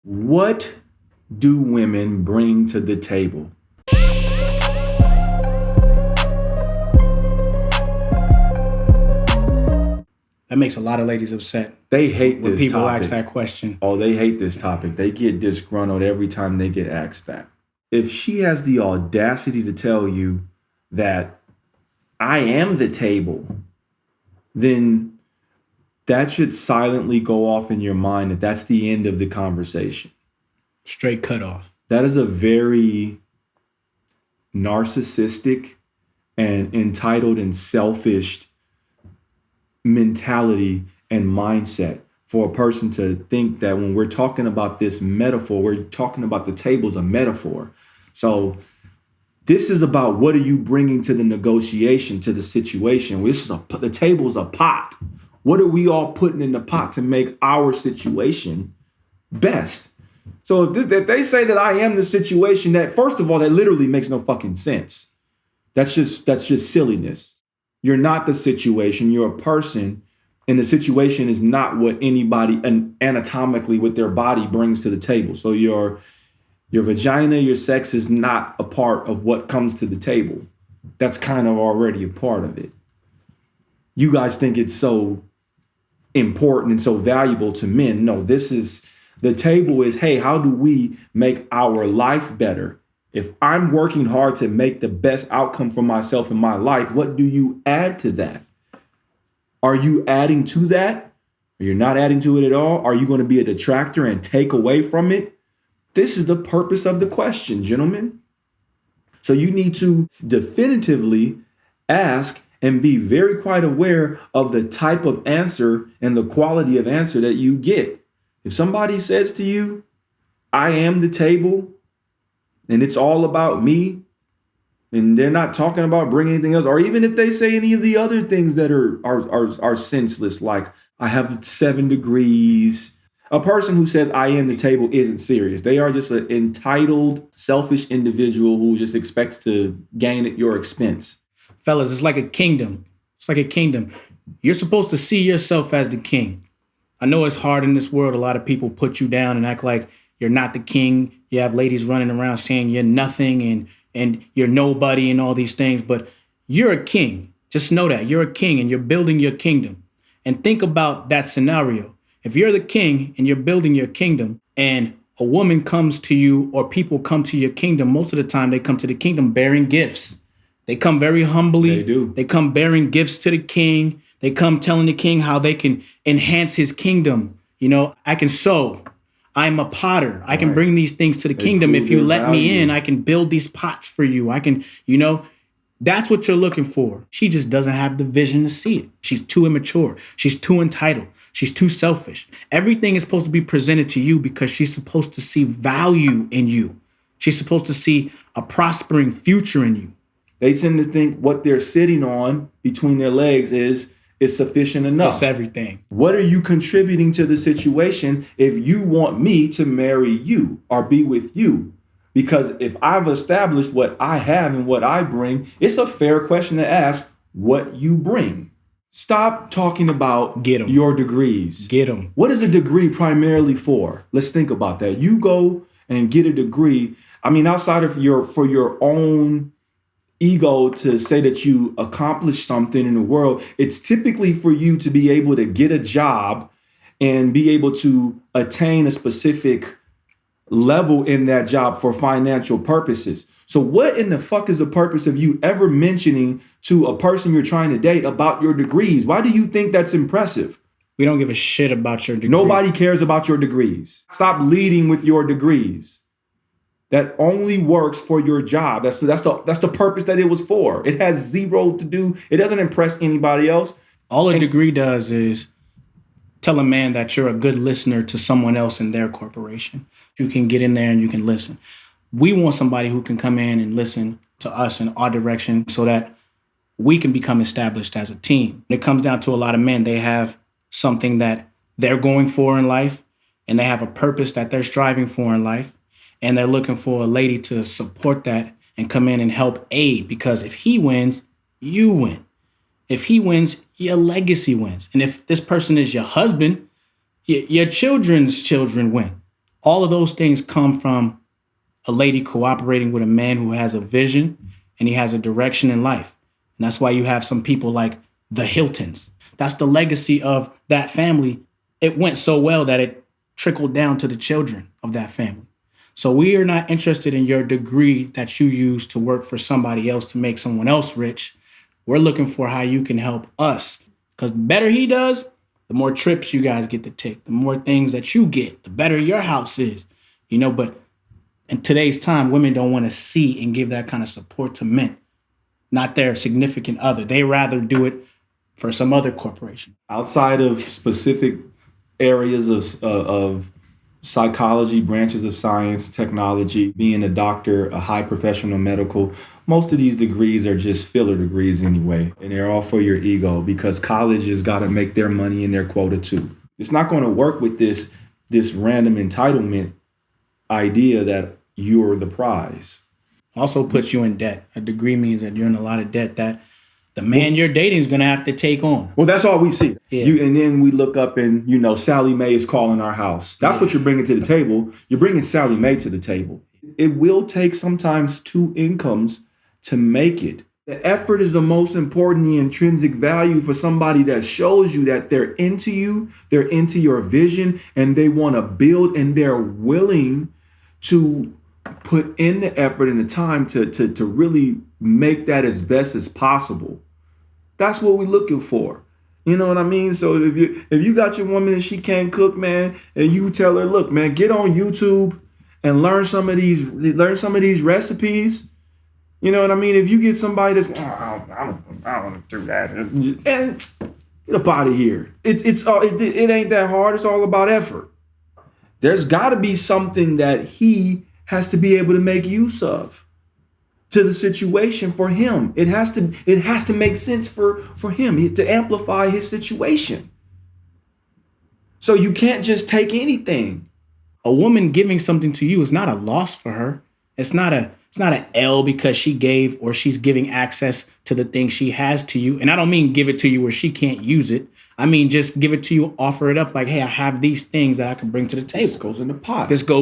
What do women bring to the table? That makes a lot of ladies upset They hate when this people ask topic. that question. Oh, they hate this topic. They get disgruntled every time they get asked that. If she has the audacity to tell you that I am the table, then that should silently go off in your mind that that's the end of the conversation. Straight cut off. That is a very narcissistic and entitled and selfish mentality and mindset for a person to think that when we're talking about this metaphor, we're talking about the table as a metaphor. So this is about what are you bringing to the negotiation, to the situation. The table's a pot. What are we all putting in the pot to make our situation best? So if they say that I am the situation, that first of all, that literally makes no fucking sense. That's just silliness. You're not the situation. You're a person, and the situation is not what anybody anatomically with their body brings to the table. So your vagina, your sex is not a part of what comes to the table. That's kind of already a part of it. You guys think it's so important and so valuable to men. No, the table is, hey, how do we make our life better? If I'm working hard to make the best outcome for myself in my life, what do you add to that? Are you adding to that? Or you're not adding to it at all? Are you going to be a detractor and take away from it? This is the purpose of the question, gentlemen. So you need to definitively ask and be very quite aware of the type of answer and the quality of answer that you get. If somebody says to you, I am the table, and it's all about me, and they're not talking about bringing anything else, or even if they say any of the other things that are senseless, like I have 7 degrees. A person who says I am the table isn't serious. They are just an entitled, selfish individual who just expects to gain at your expense. Fellas, it's like a kingdom. It's like a kingdom. You're supposed to see yourself as the king. I know it's hard in this world. A lot of people put you down and act like you're not the king. You have ladies running around saying you're nothing and you're nobody and all these things, but you're a king. Just know that you're a king and you're building your kingdom. And think about that scenario. If you're the king and you're building your kingdom and a woman comes to you or people come to your kingdom, most of the time they come to the kingdom bearing gifts. They come very humbly. They do. They come bearing gifts to the king. They come telling the king how they can enhance his kingdom. You know, I can sew. I'm a potter. I can bring these things to the kingdom. If you let me in, I can build these pots for you. That's what you're looking for. She just doesn't have the vision to see it. She's too immature. She's too entitled. She's too selfish. Everything is supposed to be presented to you because she's supposed to see value in you. She's supposed to see a prospering future in you. They tend to think what they're sitting on between their legs is sufficient enough. It's everything. What are you contributing to the situation if you want me to marry you or be with you? Because if I've established what I have and what I bring, it's a fair question to ask what you bring. Stop talking about your degrees. Get them. What is a degree primarily for? Let's think about that. You go and get a degree. I mean, outside of for your own ego to say that you accomplished something in the world, it's typically for you to be able to get a job and be able to attain a specific level in that job for financial purposes. So what in the fuck is the purpose of you ever mentioning to a person you're trying to date about your degrees? Why do you think that's impressive? We don't give a shit about your degree. Nobody cares about your degrees. Stop leading with your degrees. That only works for your job. That's the purpose that it was for. It has zero to do. It doesn't impress anybody else. All a degree does is tell a man that you're a good listener to someone else in their corporation. You can get in there and you can listen. We want somebody who can come in and listen to us in our direction so that we can become established as a team. When it comes down to a lot of men, they have something that they're going for in life and they have a purpose that they're striving for in life. And they're looking for a lady to support that and come in and help aid, because if he wins, you win. If he wins, your legacy wins. And if this person is your husband, your children's children win. All of those things come from a lady cooperating with a man who has a vision and he has a direction in life. And that's why you have some people like the Hiltons. That's the legacy of that family. It went so well that it trickled down to the children of that family. So we are not interested in your degree that you use to work for somebody else to make someone else rich. We're looking for how you can help us. Because the better he does, the more trips you guys get to take, the more things that you get, the better your house is. But in today's time, women don't want to see and give that kind of support to men, not their significant other. They rather do it for some other corporation. Outside of specific areas of psychology, branches of science, technology, being a doctor, a high professional medical, most of these degrees are just filler degrees anyway. And they're all for your ego because college has got to make their money and their quota too. It's not going to work with this random entitlement idea that you're the prize. Also puts you in debt. A degree means that you're in a lot of debt that the man you're dating is going to have to take on. Well, that's all we see. Yeah. And then we look up and, Sally Mae is calling our house. That's what you're bringing to the table. You're bringing Sally Mae to the table. It will take sometimes two incomes to make it. The effort is the most important, the intrinsic value for somebody that shows you that they're into you, they're into your vision, and they want to build, and they're willing to put in the effort and the time to really make that as best as possible. That's what we're looking for. You know what I mean? So if you got your woman and she can't cook, man, and you tell her, look, man, get on YouTube and learn some of these recipes. You know what I mean? If you get somebody that's, I don't want to do that, and get up out of here. It ain't that hard. It's all about effort. There's got to be something that he has to be able to make use of to the situation for him. It has to make sense for him to amplify his situation. So you can't just take anything. A woman giving something to you is not a loss for her. It's not an L because she gave or she's giving access to the thing she has to you. And I don't mean give it to you where she can't use it. I mean, just give it to you, offer it up like, hey, I have these things that I can bring to the table. This goes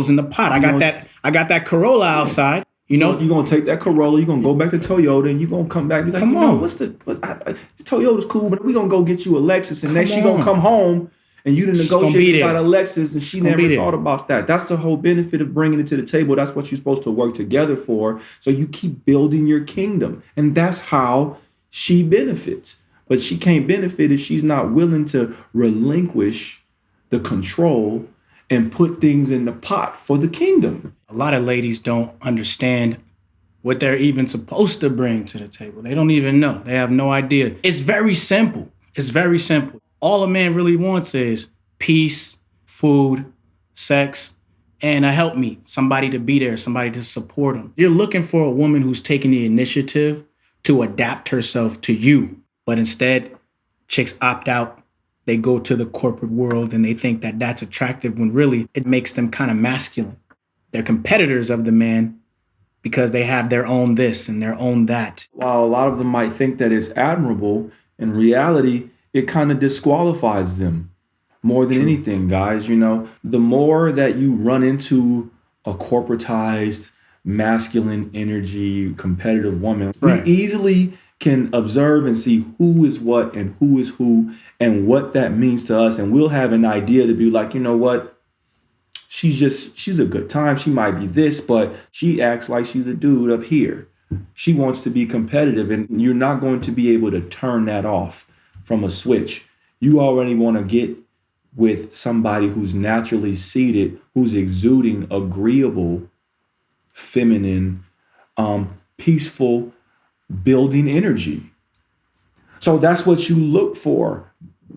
in the pot. I got that Corolla outside. You're going to take that Corolla, you're going to go back to Toyota, and you're going to come back and be like, Toyota's cool, but we're going to go get you a Lexus. And then she's going to come home and you didn't negotiate about a Lexus and she never thought about that. That's the whole benefit of bringing it to the table. That's what you're supposed to work together for. So you keep building your kingdom. And that's how she benefits. But she can't benefit if she's not willing to relinquish the control and put things in the pot for the kingdom. A lot of ladies don't understand what they're even supposed to bring to the table. They don't even know. They have no idea. It's very simple. All a man really wants is peace, food, sex, and a helpmeet, somebody to be there, somebody to support them. You're looking for a woman who's taking the initiative to adapt herself to you. But instead, chicks opt out. They go to the corporate world and they think that that's attractive when really it makes them kind of masculine. They're competitors of the man because they have their own this and their own that. While a lot of them might think that it's admirable, in reality, it kind of disqualifies them more than anything, guys. The more that you run into a corporatized, masculine energy, competitive woman, right, we easily can observe and see who is what and who is who and what that means to us. And we'll have an idea to be like, you know what? She's a good time. She might be this, but she acts like she's a dude up here. She wants to be competitive, and you're not going to be able to turn that off from a switch. You already want to get with somebody who's naturally seated, who's exuding agreeable, feminine, peaceful, building energy. So that's what you look for.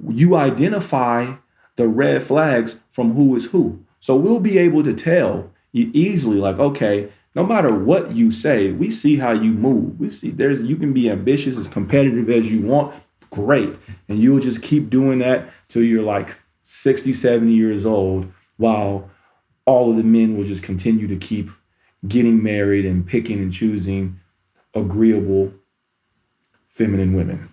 You identify the red flags from who is who. So we'll be able to tell you easily, like, okay, no matter what you say, we see how you move. We see you can be ambitious, as competitive as you want. Great. And you'll just keep doing that till you're like 60, 70 years old, while all of the men will just continue to keep getting married and picking and choosing agreeable feminine women.